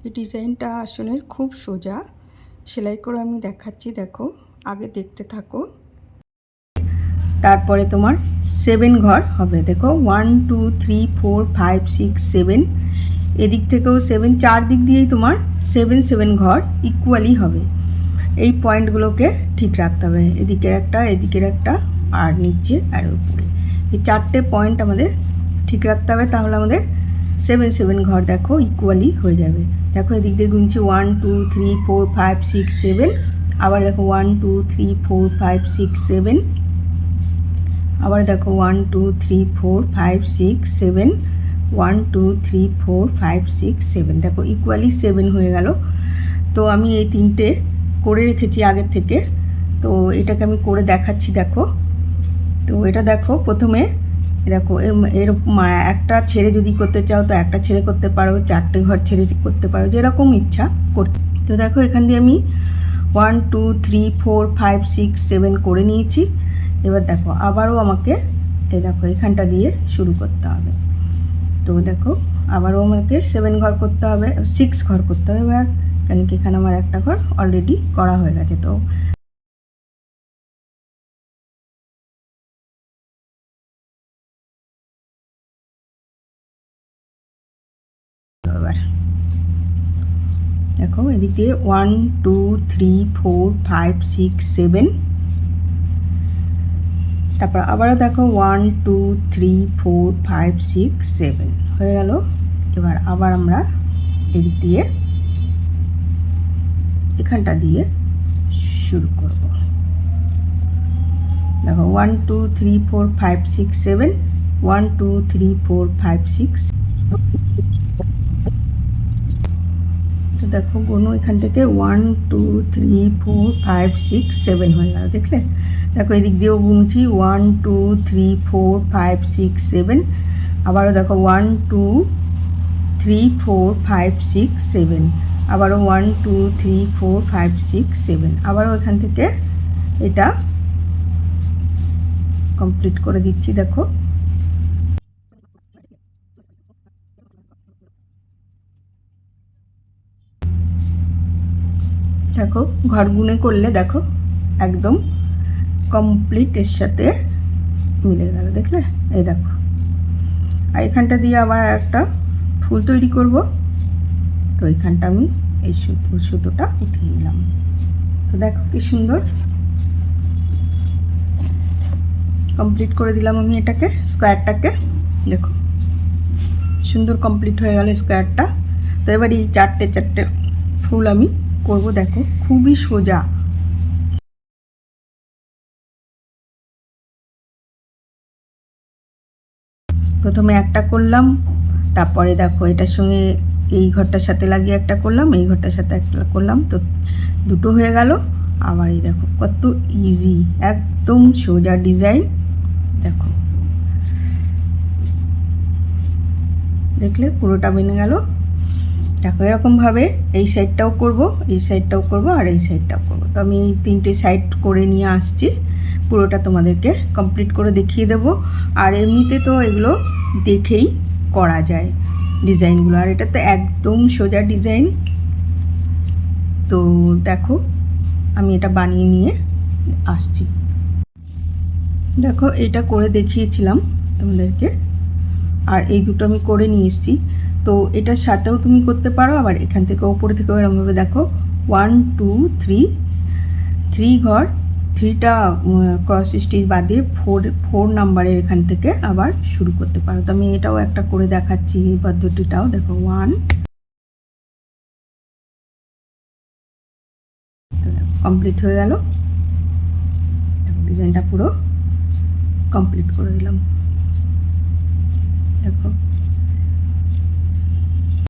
এই ডিজাইনটা আসলে খুব সোজা, সেলাই করে আমি দেখাচ্ছি, দেখো আগে দেখতে থাকো। তারপরে তোমার 7 ঘর হবে, দেখো 1 2 3 4 5 6 7, এদিক থেকেও 7, চারদিক দিয়েই তোমার 7 7 ঘর ইকুয়ালি হবে। এই পয়েন্টগুলোকে ঠিক রাখতে হবে, এদিকের একটা, এদিকের একটা, আর নিচে আর উপরে, এই চারটে পয়েন্ট আমাদের ঠিক রাখতে হবে, তাহলে আমাদের 7 7 ঘর দেখো ইকুয়ালি হয়ে যাবে। দেখো এদিক দিয়ে গুনছি 1 2 3 4 5 6 7, আবার দেখো 1 2 3 4 5 6 7, আবার দেখো 1 2 3 4 5 6 7, 1 2 3 4 5 6 7, দেখো ইকুয়ালি 7 হয়ে গেল। তো আমি এই তিনটে করে রেখেছি আগের থেকে, তো এটাকে আমি করে দেখাচ্ছি, দেখো। তো এটা দেখো প্রথমে দেখো এরকম একটা ছেড়ে যদি করতে চাও তো একটা ছেড়ে করতে পারো, চারটে ঘর ছেড়ে করতে পারো, যেরকম ইচ্ছা করতে। তো দেখো এখান দিয়ে আমি 1 2 3 4 5 6 7 করে নিয়েছি। এবার দেখো আবারও আমাকে দেখো এখানটা দিয়ে শুরু করতে হবে। তো দেখো আবারও আমাকে 7 ঘর করতে হবে, 6 ঘর করতে হবে এবার, কেন কি এখানে আমার একটা ঘর অলরেডি করা হয়ে গেছে। তো এবার দেখো এদিকে 1 2 3 4 5 6 7, তারপর আবারও দেখো 1 2 3 4 5 6 7 হয়ে গেল। এবার আবার আমরা এদিক দিয়ে এখানটা দিয়ে শুরু করব। দেখো 1 2 3 4 5 6 7, 1 2 3 4 5 6। তো দেখো গোনো এখান থেকে 1 2 3 4 5 6 7 হয়ে গেল, দেখলে। দেখো এদিক দিয়েও গুনছি 1 2 3 4 5 6 7, আবারও দেখো 1 2 3 4 5 6 7, আবারও 1 2 3 4 5 6 7, আবারও এখান থেকে এটা কমপ্লিট করে দিচ্ছি। দেখো দেখো ঘর গুনে করলে দেখো একদম কমপ্লিট এর সাথে মিলে গেল, দেখলে। এই দেখো, আর এখানটা দিয়ে আবার একটা ফুল তৈরি করব। তো এখানটা আমি এই সুতোটা উঠিয়ে নিলাম। তো দেখো কি সুন্দর কমপ্লিট করে দিলাম আমি এটাকে, স্কোয়ারটাকে। দেখো সুন্দর কমপ্লিট হয়ে গেল স্কোয়ারটা। তো এবার এই চারটে চারটে ফুল আমি করব, দেখো খুবই সোজা। প্রথমে একটা করলাম, তারপরে দেখো এটার সঙ্গে এই ঘরটার সাথে লাগিয়ে একটা করলাম, এই ঘরটার সাথে একটা করলাম, তো দুটো হয়ে গেল। আবার এই দেখো কত ইজি, একদম সোজা ডিজাইন। দেখো দেখলে পুরোটা বেনে গেল। দেখো এরকমভাবে এই সাইডটাও করব, এই সাইডটাও করব, আর এই সাইডটাও করব। তো আমি এই তিনটে সাইড করে নিয়ে আসছি, পুরোটা তোমাদেরকে কমপ্লিট করে দেখিয়ে দেব। আর এমনিতে তো এগুলো দেখেই করা যায় ডিজাইনগুলো, আর এটা তো একদম সোজা ডিজাইন। তো দেখো আমি এটা বানিয়ে নিয়ে আসছি। দেখো এটা করে দেখিয়েছিলাম তোমাদেরকে, আর এই দুটো আমি করে নিয়ে এসেছি। তো এটার সাথেও তুমি করতে পারো, আবার এখান থেকে ওপরে থেকেও এরকমভাবে দেখো 1 2 3 3 ঘর, 3টা ক্রস স্টিচ বাদে 4 নাম্বারের এখান থেকে আবার শুরু করতে পারো। তো আমি এটাও একটা করে দেখাচ্ছি, এই পদ্ধতিটাও দেখো 1, কমপ্লিট হয়ে গেল। দেখো ডিজাইনটা পুরো কমপ্লিট করে দিলাম, দেখো।